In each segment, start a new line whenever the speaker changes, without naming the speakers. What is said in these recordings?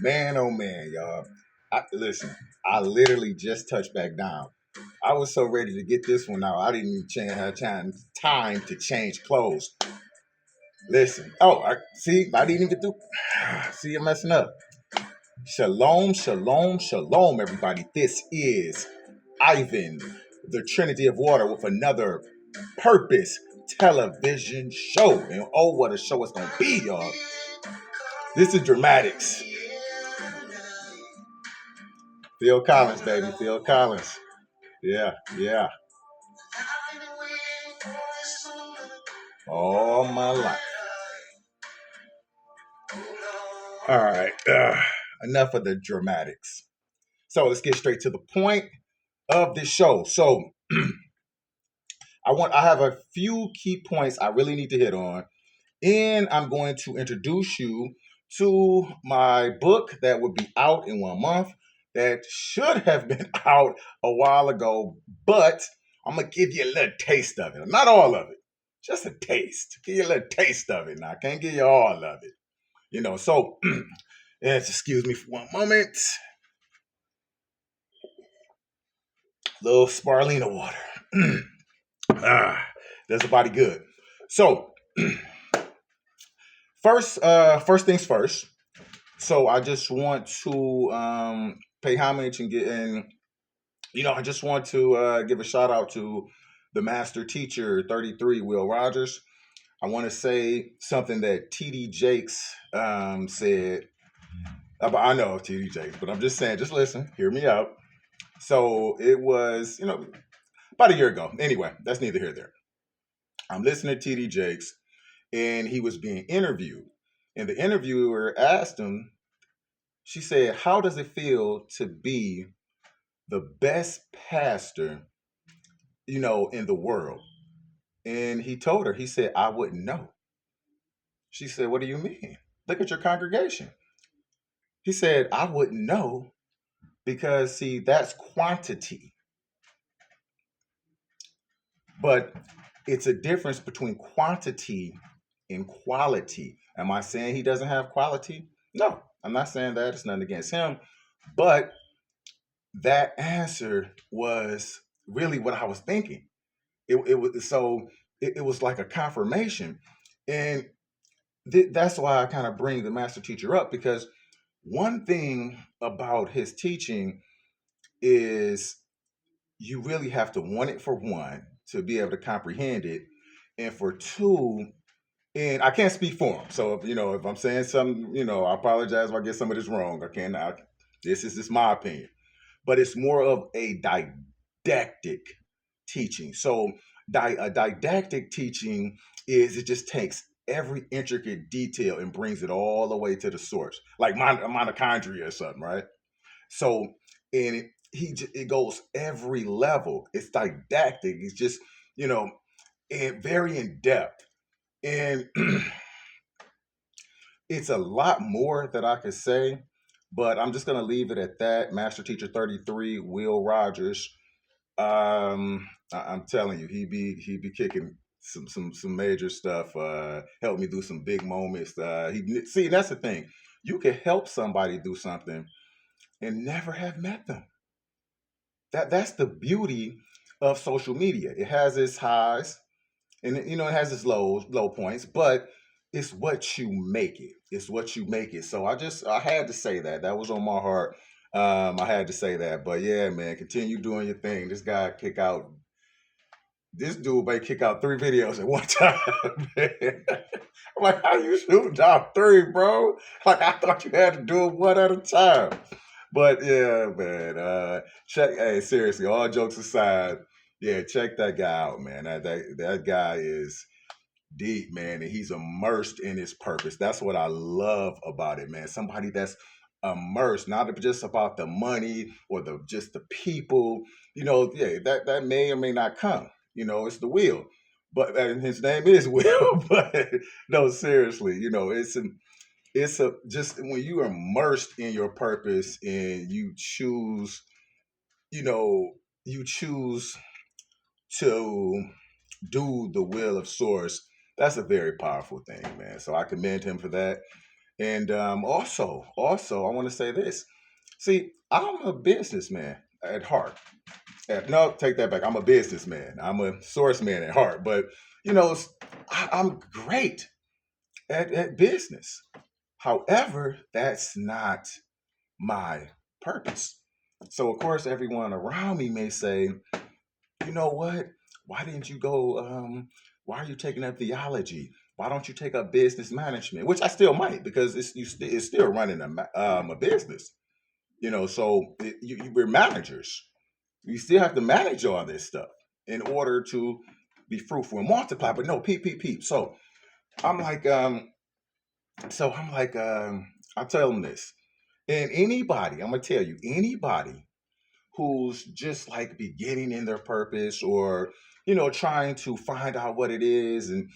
Man, oh man, y'all. Listen, I literally just touched back down. I was so ready to get this one out. I didn't even have time to change clothes. Listen. I didn't even do. See, you're messing up. Shalom, shalom, shalom, everybody. This is Ivan, the Trinity of Water, with another Purpose television show. And oh, what a show it's going to be, y'all. This is Dramatics. Phil Collins, baby. Phil Collins. Yeah, yeah. All my life. All right. Enough of the dramatics. So let's get straight to the point of this show. So I have a few key points I really need to hit on, and I'm going to introduce you to my book that will be out in 1 month. That should have been out a while ago, but I'm gonna give you a little taste of it. Not all of it, just a taste. Give you a little taste of it. Now I can't give you all of it. So yes, excuse me for 1 moment. Little spirulina water. Does the body good. So first things first. So I just want to pay homage and I just want to give a shout out to the master teacher 33, Will Rogers. I want to say something that TD Jakes said. I know TD Jakes, but I'm just saying, just listen, hear me out. So it was, about a year ago. Anyway, that's neither here nor there. I'm listening to TD Jakes, and he was being interviewed. And the interviewer asked him, she said, how does it feel to be the best pastor, in the world? And he told her, he said, I wouldn't know. She said, what do you mean? Look at your congregation. He said, I wouldn't know because, see, that's quantity. But it's a difference between quantity and quality. Am I saying he doesn't have quality? No, I'm not saying that. It's nothing against him. But that answer was really what I was thinking. It was like a confirmation. And that's why I kind of bring the master teacher up, because one thing about his teaching is you really have to want it, for one, to be able to comprehend it, and for two, and I can't speak for him. So if I'm saying something, I apologize if I get some of this wrong. This is just my opinion, but it's more of a didactic teaching. So a didactic teaching is, it just takes every intricate detail and brings it all the way to the source, like mitochondria or something, right? So, and it goes every level. It's didactic. It's just and very in depth, and it's a lot more that I could say, but I'm just gonna leave it at that. Master Teacher 33, Will Rogers. I'm telling you, he be kicking some major stuff. Helped me through some big moments. See, that's the thing. You can help somebody do something and never have met them. That's the beauty of social media. It has its highs, and it has its low points, but it's what you make it. It's what you make it. So I had to say that was on my heart. I had to say that. But yeah, man, continue doing your thing. This dude may kick out 3 videos at one time, man. I'm like, how you shooting out 3, bro? Like, I thought you had to do it one at a time. But yeah, man. Hey, seriously, all jokes aside, yeah, check that guy out, man. That guy is deep, man, and he's immersed in his purpose. That's what I love about it, man. Somebody that's immersed, not just about the money or just the people. Yeah, that may or may not come. It's the will, but and his name is Will. But no, seriously, it's a just when you are immersed in your purpose and you choose, you know, you choose to do the will of source. That's a very powerful thing, man. So I commend him for that. And also, I want to say this. See, I'm a businessman at heart. No, take that back. I'm a businessman. I'm a source man at heart. But you know, I'm great at business. However, that's not my purpose. So, of course, everyone around me may say, you know what? Why didn't you go? Why are you taking up theology? Why don't you take up business management? Which I still might, because it's still running a business. You know, so we're managers. You still have to manage all this stuff in order to be fruitful and multiply. But no, peep, peep, peep. I'm like, I'm like, I tell them this. And anybody, I'm gonna tell you, anybody who's just like beginning in their purpose, or trying to find out what it is, and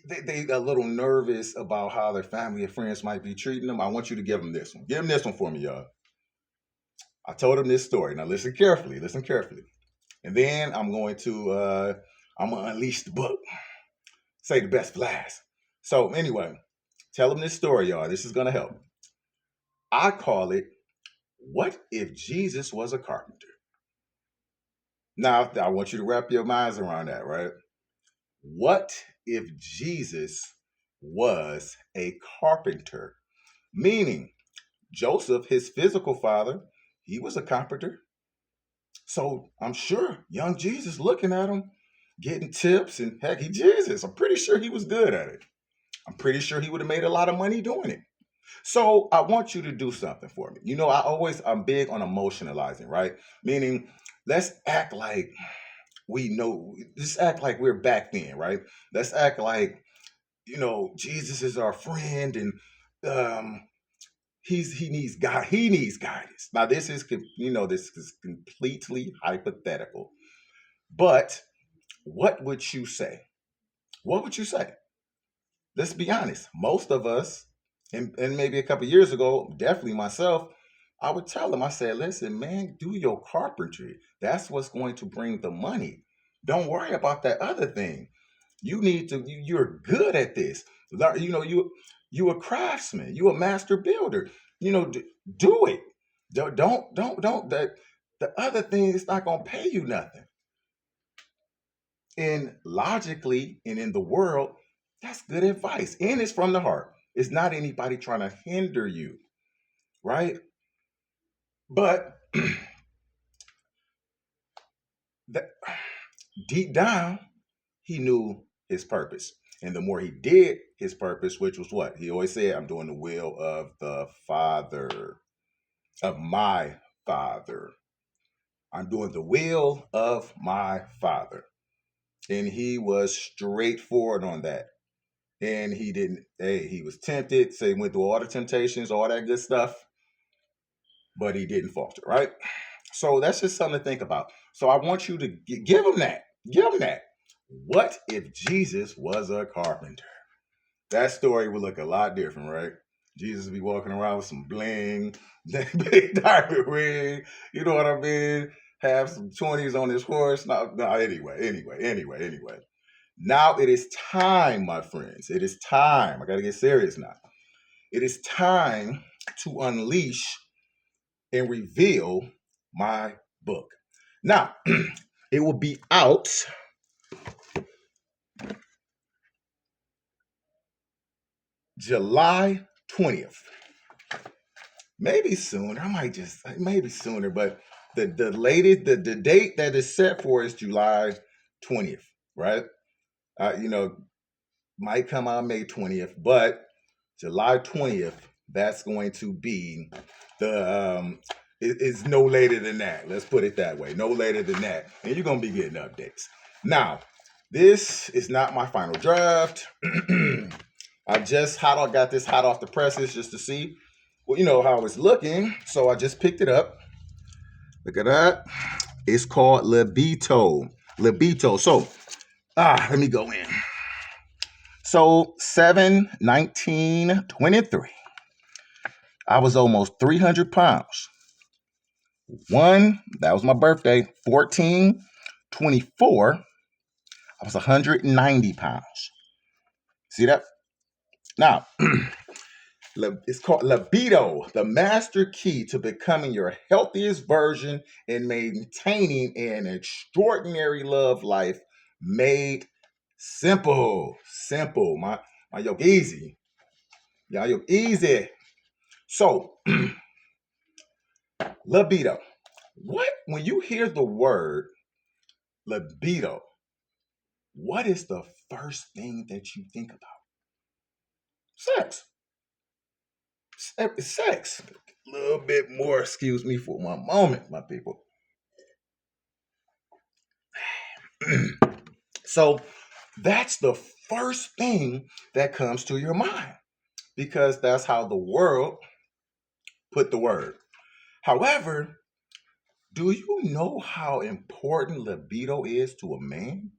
they a little nervous about how their family and friends might be treating them, I want you to give them this one. Give them this one for me, y'all. I told them this story. Now listen carefully. Listen carefully. And then I'm gonna unleash the book. Say the best for last. So anyway, tell them this story, y'all. This is gonna help. I call it, "What if Jesus was a carpenter?" Now I want you to wrap your minds around that, right? What if Jesus was a carpenter? Meaning, Joseph, his physical father, he was a carpenter. So I'm sure young Jesus looking at him, getting tips, and heck, he Jesus. I'm pretty sure he was good at it. I'm pretty sure he would have made a lot of money doing it. So I want you to do something for me. I'm big on emotionalizing, right? Meaning, let's act like we know, just act like we're back then, right? Let's act like, Jesus is our friend, and um, he needs God. He needs guidance. Now, this is completely hypothetical. But what would you say? What would you say? Let's be honest. Most of us, and maybe a couple years ago, definitely myself, I would tell them, I said, listen, man, do your carpentry. That's what's going to bring the money. Don't worry about that other thing. You're good at this. You a craftsman. You a master builder. Do it. Don't that the other thing is not gonna pay you nothing. And logically and in the world, that's good advice. And it's from the heart. It's not anybody trying to hinder you, right? But that, deep down, he knew his purpose. And the more he did his purpose, which was what? He always said, I'm doing the will of the Father, of my Father. I'm doing the will of my Father. And he was straightforward on that. And he didn't, hey, he was tempted, so he went through all the temptations, all that good stuff, but he didn't falter, right? So that's just something to think about. So I want you to give him that. Give him that. What if Jesus was a carpenter? That story would look a lot different, right? Jesus would be walking around with some bling, big diamond ring, you know what I mean? Have some 20s on his horse. No, anyway. Now it is time, my friends. It is time. I got to get serious now. It is time to unleash and reveal my book. Now, it will be out July 20th. Maybe sooner. Maybe sooner, but the latest, the date that is set for is July 20th, right? Uh, you know, might come out May 20th, but July 20th, that's going to be it's no later than that. Let's put it that way. No later than that. And you're going to be getting updates. Now, this is not my final draft. Got this hot off the presses just to see, how it's looking. So I just picked it up. Look at that. It's called Libido. Libido. So, let me go in. So 7/19/23. I was almost 300 pounds. That was my birthday. 14/24. I was 190 pounds. See that? Now, It's called Libido, the master key to becoming your healthiest version and maintaining an extraordinary love life made simple. Simple. My yoke easy. Y'all yoke easy. So, libido. What when you hear the word libido, what is the first thing that you think about? Sex. Sex. A little bit more, excuse me for one moment, my people. So that's the first thing that comes to your mind because that's how the world put the word. However, do you know how important libido is to a man?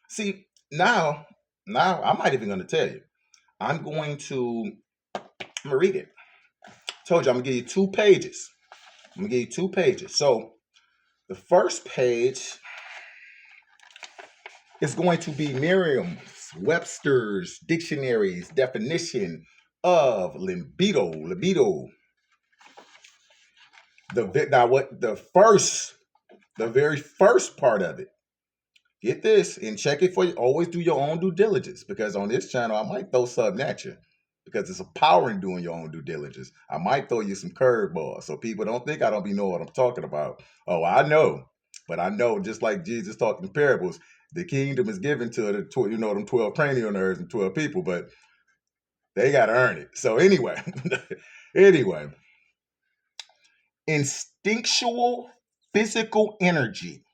See, now I'm not even going to tell you. I'm going to I'm gonna read it. Told you I'm gonna give you 2 pages. I'm gonna give you 2 pages. So the first page is going to be Merriam-Webster's dictionary's definition of libido. Libido. The very first part of it. Get this and check it for you. Always do your own due diligence because on this channel I might throw something at you because it's a power in doing your own due diligence. I might throw you some curveballs so people don't think I don't be knowing what I'm talking about. Oh, I know, but I know just like Jesus talking in parables, the kingdom is given to them 12 cranial nerves and 12 people, but they got to earn it. So anyway, anyway, instinctual physical energy.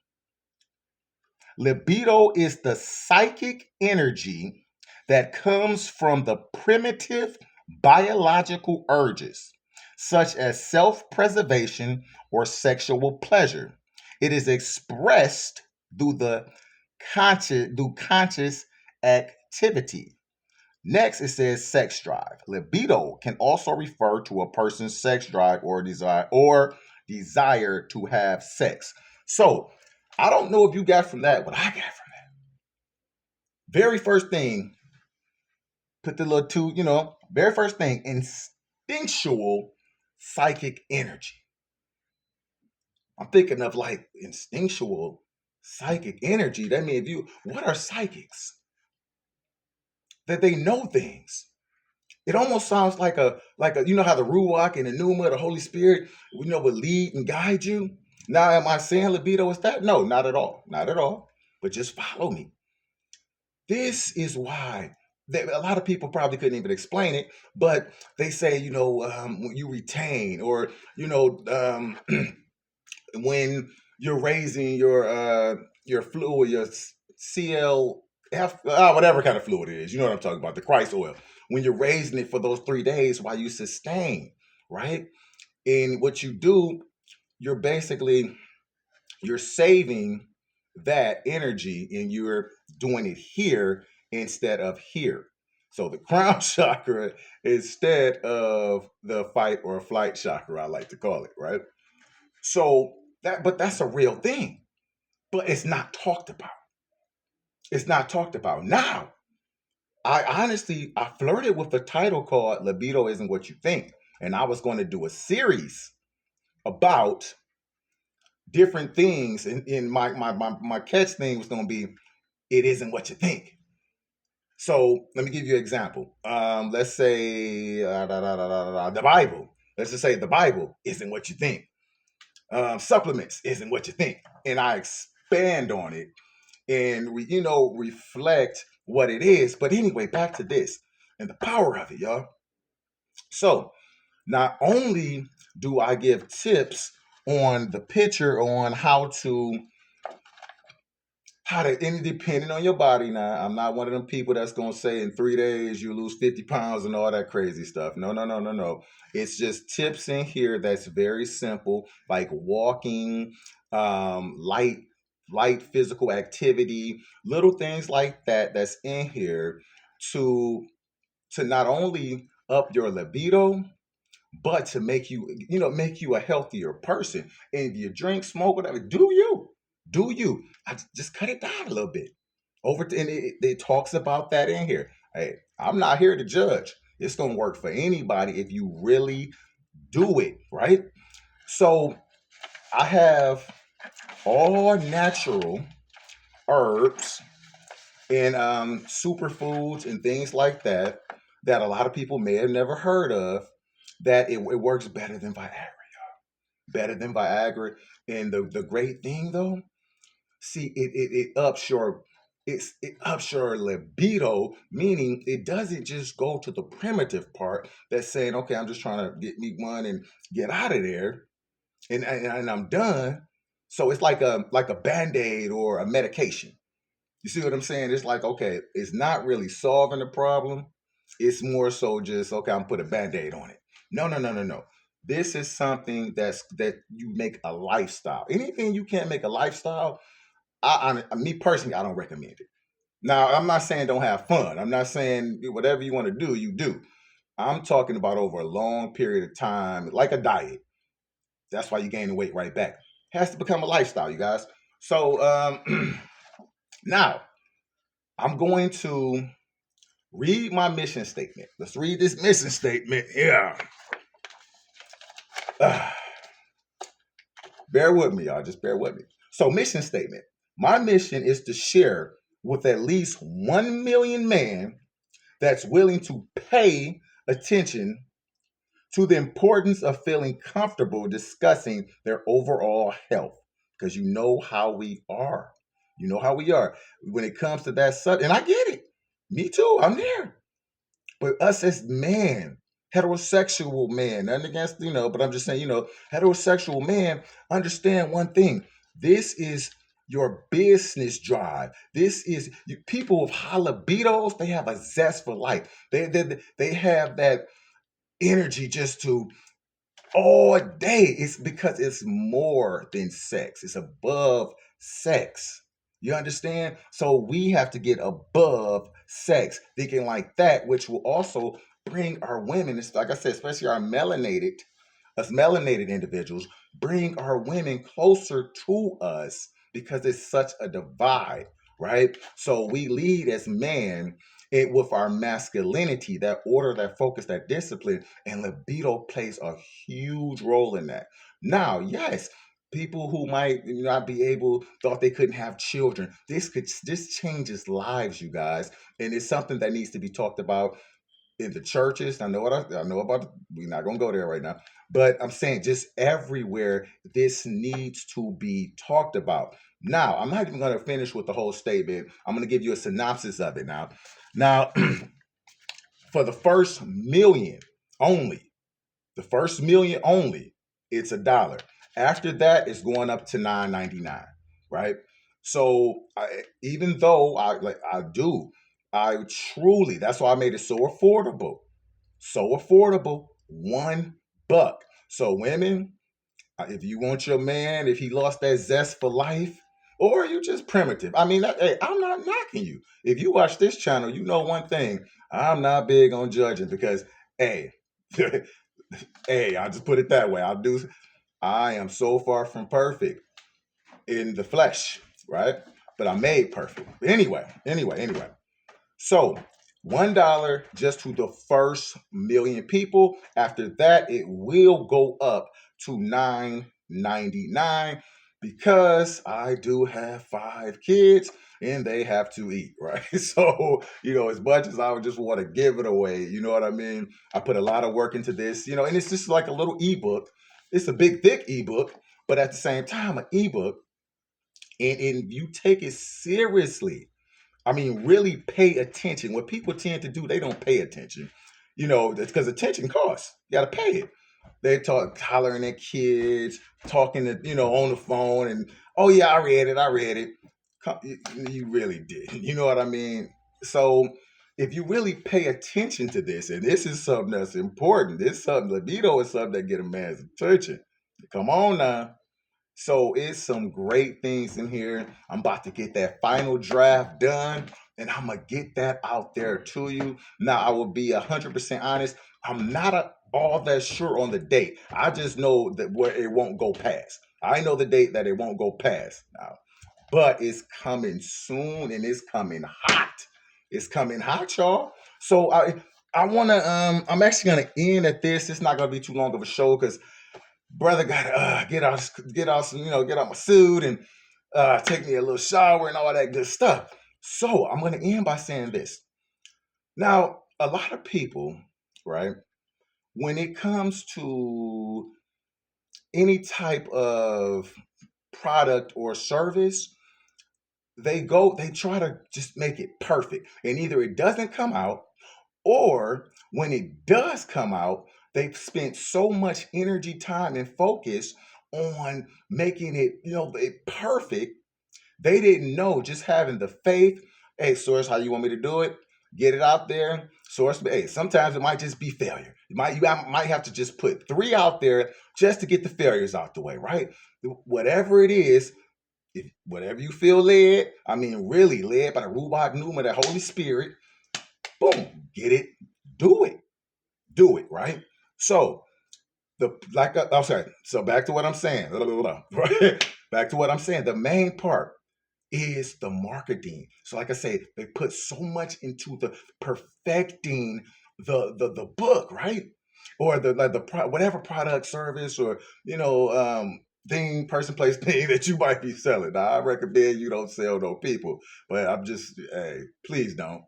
Libido is the psychic energy that comes from the primitive biological urges, such as self preservation or sexual pleasure. It is expressed through conscious activity. Next, it says sex drive. Libido can also refer to a person's sex drive or desire to have sex. So, I don't know if you got from that what I got from that. Very first thing, put the little very first thing, instinctual psychic energy. I'm thinking of like instinctual psychic energy. That means what are psychics? That they know things. It almost sounds like how the Ruach and the Pneuma, the Holy Spirit, would lead and guide you. Now, am I saying libido is that? No, not at all. Not at all. But just follow me. This is why a lot of people probably couldn't even explain it, but they say, when you retain or, when you're raising your fluid, your CLF, whatever kind of fluid it is, you know what I'm talking about, the Christ oil. When you're raising it for those 3 days while you sustain, right? And what you do, you're basically you're saving that energy and you're doing it here instead of here. So the crown chakra instead of the fight or flight chakra, I like to call it, right? So but that's a real thing, but it's not talked about. It's not talked about. Now, I flirted with a title called Libido Isn't What You Think. And I was going to do a series about different things. And my catch thing was going to be, it isn't what you think. So let me give you an example. Let's say the Bible. Let's just say the Bible isn't what you think. Supplements isn't what you think. And I expand on it and reflect what it is. But anyway, back to this and the power of it, y'all. So not only do I give tips on the picture on and depending on your body now, I'm not one of them people that's going to say in 3 days you lose 50 pounds and all that crazy stuff. No, no, no, no, no. It's just tips in here that's very simple, like walking, light physical activity, little things like that that's in here to not only up your libido, but to make you a healthier person. And if you drink, smoke, whatever, do you? I just cut it down a little bit. And it talks about that in here. Hey, I'm not here to judge. It's gonna work for anybody if you really do it, right? So I have all natural herbs and superfoods and things like that that a lot of people may have never heard of. That it works better than Viagra, better than Viagra. And the great thing though, see, it ups your it ups your libido, meaning it doesn't just go to the primitive part that's saying, okay, I'm just trying to get me one and get out of there, and I'm done. So it's like a band-aid or a medication. You see what I'm saying? It's like, okay, it's not really solving the problem. It's more so just, okay, I'm put a band-aid on it. No, no, no, no, no. This is something that you make a lifestyle. Anything you can't make a lifestyle, me personally, I don't recommend it. Now, I'm not saying don't have fun. I'm not saying whatever you want to do, you do. I'm talking about over a long period of time, like a diet. That's why you gain the weight right back. Has to become a lifestyle, you guys. So now I'm going to read my mission statement. Let's read this mission statement here. Uh, bear with me, y'all. Just bear with me. So, mission statement. My mission is to share with at least 1 million men that's willing to pay attention to the importance of feeling comfortable discussing their overall health. Because you know how we are. You know how we are. When it comes to that subject, and I get it. Me too. I'm there. But us as men, heterosexual men, nothing against, but I'm just saying, heterosexual men understand one thing. This is your business drive. This is people with high libidos, they have a zest for life. They have that energy just to all day. It's because it's more than sex. It's above sex. You understand? So we have to get above sex, thinking like that, which will also bring our women, it's like I said, especially us melanated individuals, bring our women closer to us because it's such a divide, right? So we lead as man with our masculinity, that order, that focus, that discipline, and libido plays a huge role in that. Now, yes, people who might not be able, thought they couldn't have children. This changes lives, you guys, and it's something that needs to be talked about in the churches. I know about. We're not gonna go there right now, but I'm saying just everywhere this needs to be talked about. Now, I'm not even gonna finish with the whole statement. I'm gonna give you a synopsis of it now. Now, for the first million only, the first million only, it's $1. After that, it's going up to $9.99, right? So even though I truly, that's why I made it so affordable, so affordable, $1. So women, if you want your man, if he lost that zest for life, or you just primitive. I mean, hey, I'm not knocking you. If you watch this channel, you know one thing. I'm not big on judging because, hey, hey, I'll just put it that way. I am so far from perfect in the flesh, right? But I'm made perfect. But anyway. So $1 just to the first million people. After that, it will go up to $9.99 because I do have 5 kids and they have to eat, right? So, as much as I would just want to give it away, you know what I mean? I put a lot of work into this, and it's just like a little ebook. It's a big, thick ebook, but at the same time, an ebook, and you take it seriously. I mean, really pay attention. What people tend to do, they don't pay attention. That's because attention costs. You got to pay it. They talk hollering at kids, talking to, on the phone, and oh yeah, I read it. You really did. You know what I mean? So if you really pay attention to this, and this is something that's important, libido is something that get a man's attention. Come on now. So it's some great things in here. I'm about to get that final draft done, and I'm gonna get that out there to you. Now I will be 100% honest. I'm not all that sure on the date. I just know that where it won't go past. I know the date that it won't go past now, but it's coming soon and it's coming hot. It's coming hot, y'all. So I'm actually gonna end at this. It's not gonna be too long of a show because brother gotta get out my suit and take me a little shower and all that good stuff. So I'm gonna end by saying this. Now, a lot of people, right, when it comes to any type of product or service, they try to just make it perfect. And either it doesn't come out, or when it does come out, they've spent so much energy, time, and focus on making it, it perfect. They didn't know, just having the faith. Hey, source, how you want me to do it? Get it out there. Source, hey, sometimes it might just be failure. You might have to just put three out there just to get the failures out the way, right? Whatever it is, if whatever you feel led, I mean, really led by the Ruach Pneuma, the Holy Spirit, boom, get it, do it, do it, right? So I'm sorry. So back to what I'm saying. Right? Back to what I'm saying. The main part is the marketing. So, like I say, they put so much into the perfecting the book, right? Or whatever product, service, or thing, person, place, thing that you might be selling. Now, I recommend you don't sell no people, but I'm just, hey, please don't.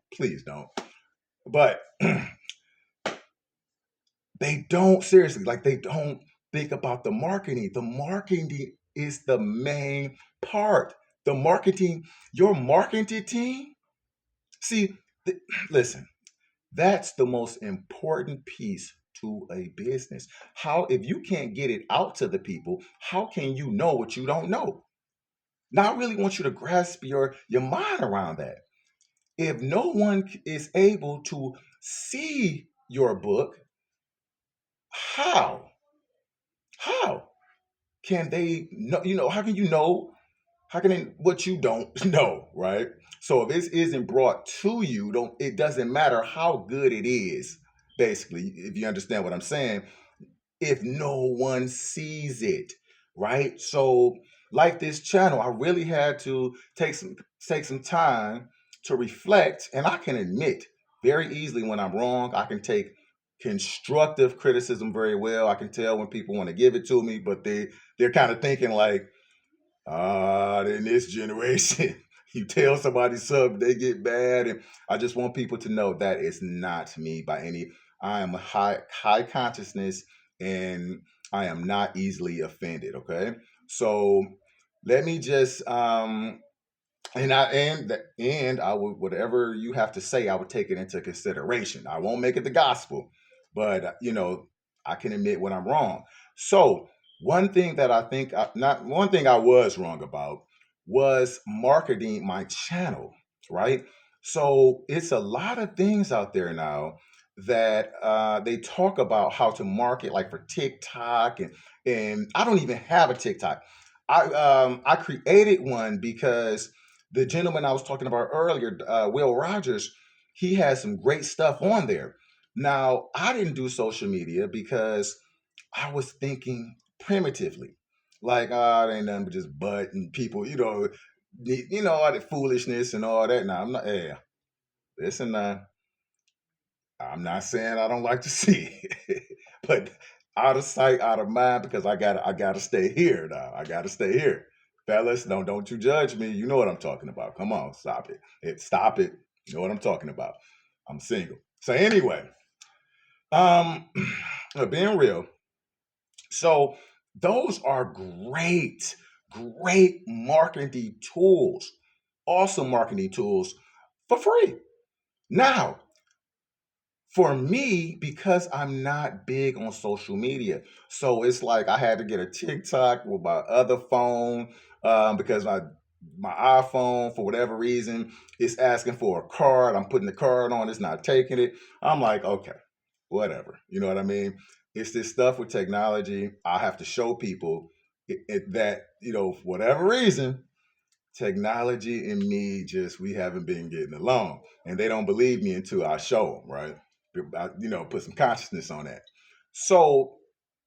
But they don't, seriously, like, they don't think about the marketing. The marketing is the main part. The marketing, your marketing team, see, listen, that's the most important piece to a business. How, if you can't get it out to the people, how can you know what you don't know? Now, I really want you to grasp your mind around that. If no one is able to see your book, how? How can they know? How can you know? How can they, what you don't know, right? So if it isn't brought to you, don't it doesn't matter how good it is, basically, if you understand what I'm saying, if no one sees it, right? So, like this channel, I really had to take some time to reflect, and I can admit very easily when I'm wrong. I can take constructive criticism very well. I can tell when people want to give it to me, but they're kind of thinking like, in this generation, you tell somebody something, they get mad, and I just want people to know that it's not me by any. I am a high consciousness, and I am not easily offended. Okay, so let me just and I would, whatever you have to say, I would take it into consideration. I won't make it the gospel, but I can admit when I'm wrong. So one thing that I think not one thing I was wrong about was marketing my channel, right? So it's a lot of things out there now that they talk about how to market, like for TikTok, and I don't even have a TikTok. I created one because the gentleman I was talking about earlier, Will Rogers, he has some great stuff on there. Now, I didn't do social media because I was thinking primitively, like, it ain't nothing but just butt and people, all that foolishness and all that. Now, I'm not, listen, I'm not saying I don't like to see it, but out of sight, out of mind, because I gotta stay here now. I gotta stay here. Fellas, don't you judge me. You know what I'm talking about. Come on, stop it. Stop it. You know what I'm talking about. I'm single. So anyway, um, being real. So those are great marketing tools. Awesome marketing tools for free. Now, for me, because I'm not big on social media, so it's like I had to get a TikTok with my other phone, because my iPhone, for whatever reason, is asking for a card. I'm putting the card on, it's not taking it. I'm like, okay, whatever. You know what I mean? It's this stuff with technology. I have to show people that, for whatever reason, technology and me, just, we haven't been getting along, and they don't believe me until I show them, right? Put some consciousness on that. So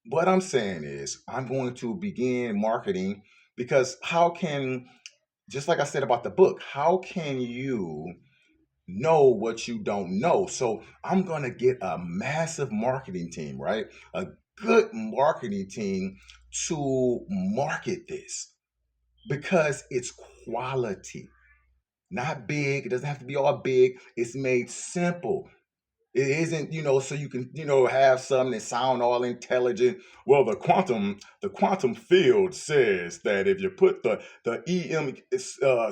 what I'm saying is, I'm going to begin marketing, because how can, just like I said about the book, how can you know what you don't know. So I'm going to get a massive marketing team, right? A good marketing team to market this because it's quality, not big. It doesn't have to be all big. It's made simple. It isn't, so you can, have something that sound all intelligent. Well, the quantum field says that if you put the EM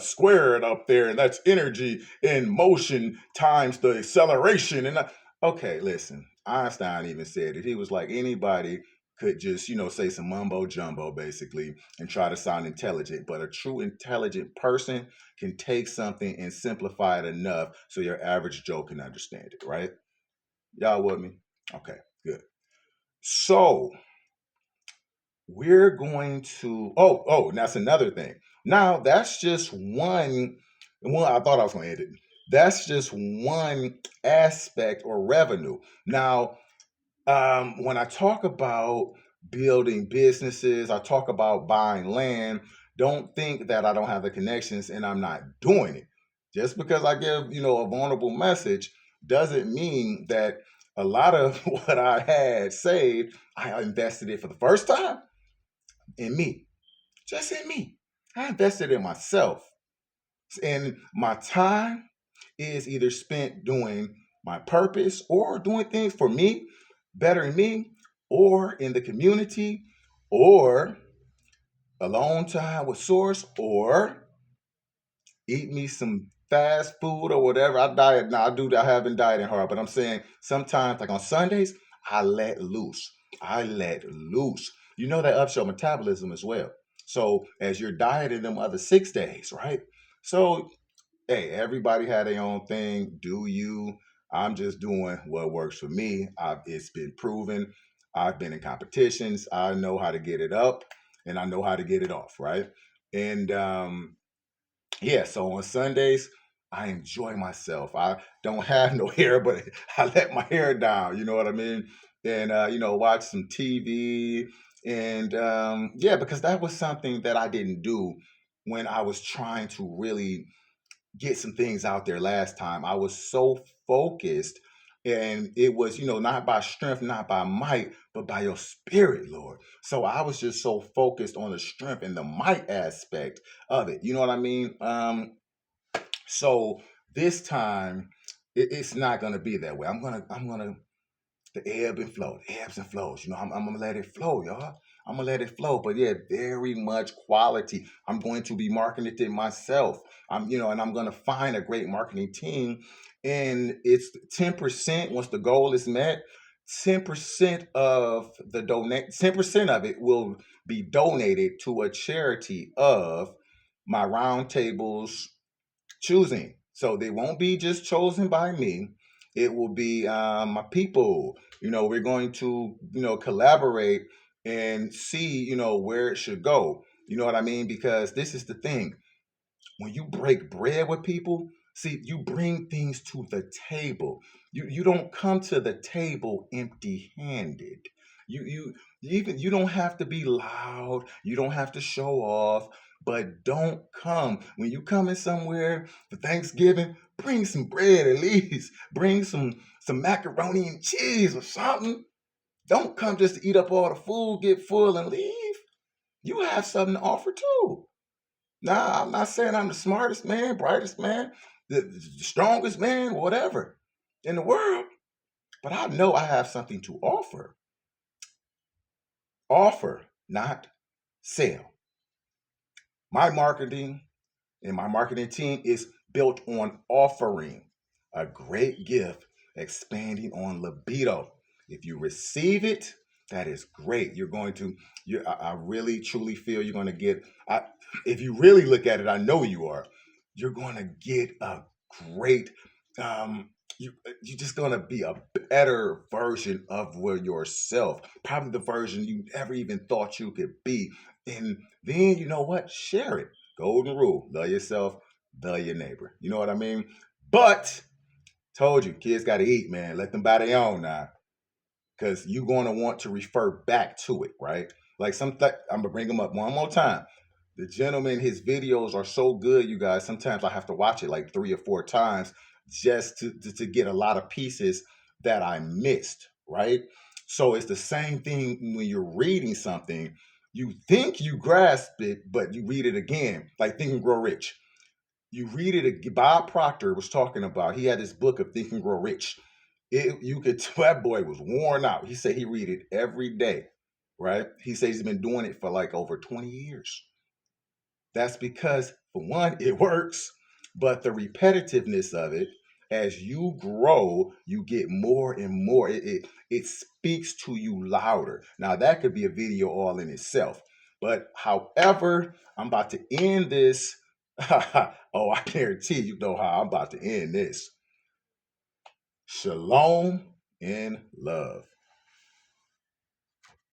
squared up there, and that's energy in motion times the acceleration. Okay, listen, Einstein even said it. He was like, anybody could just, say some mumbo jumbo basically and try to sound intelligent. But a true intelligent person can take something and simplify it enough so your average Joe can understand it, right? Y'all with me? Okay, good. So we're going to and that's another thing. Now that's just one I thought I was gonna end it. That's just one aspect or revenue. Now, when I talk about building businesses, I talk about buying land. Don't think that I don't have the connections and I'm not doing it. Just because I give, a vulnerable message doesn't mean that a lot of what I had saved, I invested it for the first time in me, just in me. I invested in myself. And my time is either spent doing my purpose or doing things for me, bettering me, or in the community, or alone time with source, or eat me some fast food or whatever. I diet now. I haven't dieting hard, but I'm saying sometimes, like on Sundays, I let loose. I let loose. You know that ups your metabolism as well. So as you're dieting them other 6 days, right? So hey, everybody had their own thing. Do you? I'm just doing what works for me. It's been proven. I've been in competitions. I know how to get it up, and I know how to get it off. Right, and yeah. So on Sundays, I enjoy myself. I don't have no hair, but I let my hair down. You know what I mean? And watch some TV. And yeah, because that was something that I didn't do when I was trying to really get some things out there last time. I was so focused, and it was, not by strength, not by might, but by your spirit, Lord. So I was just so focused on the strength and the might aspect of it. You know what I mean? So this time, it's not gonna be that way. I'm gonna the ebb and flow, the ebbs and flows. I'm gonna let it flow, y'all. I'm gonna let it flow. But yeah, very much quality. I'm going to be marketing it myself. And I'm gonna find a great marketing team. And it's 10% once the goal is met. 10% of the 10% of it will be donated to a charity of my roundtables choosing. So they won't be just chosen by me. It will be my people. We're going to, collaborate and see, where it should go. You know what I mean? Because this is the thing. When you break bread with people, see, you bring things to the table. You don't come to the table empty-handed. You don't have to be loud. You don't have to show off, but don't come. When you come in somewhere for Thanksgiving, bring some bread at least. Bring some macaroni and cheese or something. Don't come just to eat up all the food, get full, and leave. You have something to offer too. Nah, I'm not saying I'm the smartest man, brightest man, the strongest man, whatever in the world, but I know I have something to offer. Offer, not sell. My marketing and my marketing team is built on offering a great gift, expanding on libido. If you receive it, that is great. You're going to, I really truly feel you're going to get, if you really look at it, I know you are, you're going to get a great, you're just going to be a better version of yourself, probably the version you never even thought you could be. And then, you know what? Share it. Golden rule: love yourself, love your neighbor. You know what I mean? But told you, kids got to eat, man. Let them buy their own now, because you're going to want to refer back to it, right? Like I'm gonna bring them up one more time. The gentleman, his videos are so good, you guys. Sometimes I have to watch it like 3 or 4 times just to get a lot of pieces that I missed, right? So it's the same thing when you're reading something. You think you grasp it, but you read it again, like Think and Grow Rich. You read it. Bob Proctor was talking about. He had this book of Think and Grow Rich. You could that boy was worn out. He said he read it every day, right? He says he's been doing it for like over 20 years. That's because, for one, it works, but the repetitiveness of it, as you grow, you get more and more. It speaks to you louder. Now, that could be a video all in itself. But however, I'm about to end this. Oh, I guarantee you know how I'm about to end this. Shalom and love.